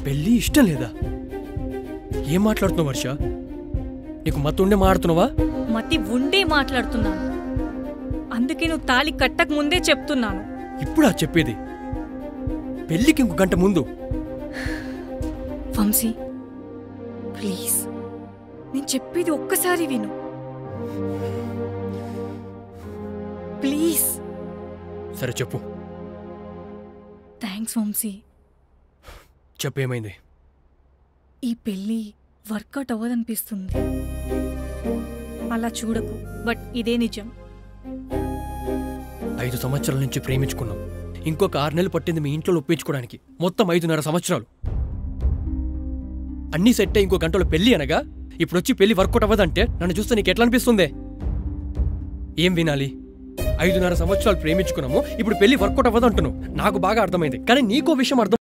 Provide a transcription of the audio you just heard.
పెళ్ళి ఇష్టం లేదా? ఏం మాట్లాడుతున్నావు వర్ష? నీకు మత్తు ఉండే మాట్లాడుతున్నావా? మతి ఉండే మాట్లాడుతున్నాను. అందుకే నువ్వు తాళి కట్టక ముందే చెప్తున్నాను. ఇప్పుడా చెప్పేది? పెళ్ళికి ఇంకో గంట ముందు. వంశీ ప్లీజ్, నేను చెప్పేది ఒక్కసారి విను ప్లీజ్. సరే చెప్పు. థ్యాంక్స్ వంశీ. చెప్పేమైంది? ఈ పెళ్ళి వర్కౌట్ అవ్వదనిపిస్తుంది. అలా చూడకు, బట్ ఇదే నిజం. 5 సంవత్సరాల నుంచి ప్రేమించుకున్నాం. ఇంకొక 6 నెలలు పట్టింది మీ ఇంట్లో ఒప్పించుకోవడానికి. మొత్తం 5.5 సంవత్సరాలు. అన్నీ సెట్ అయ్యి ఇంకో గంటలో పెళ్ళి అనగా ఇప్పుడు వచ్చి పెళ్లి వర్కౌట్ అవ్వదంటే నన్ను చూస్తే నీకు ఎట్లా అనిపిస్తుంది? ఏం వినాలి? 5.5 సంవత్సరాలు ప్రేమించుకున్నాము, ఇప్పుడు పెళ్లి వర్కౌట్ అవ్వదంటున్నావు. నాకు బాగా అర్థమైంది, కానీ నీకో విషయం అర్థం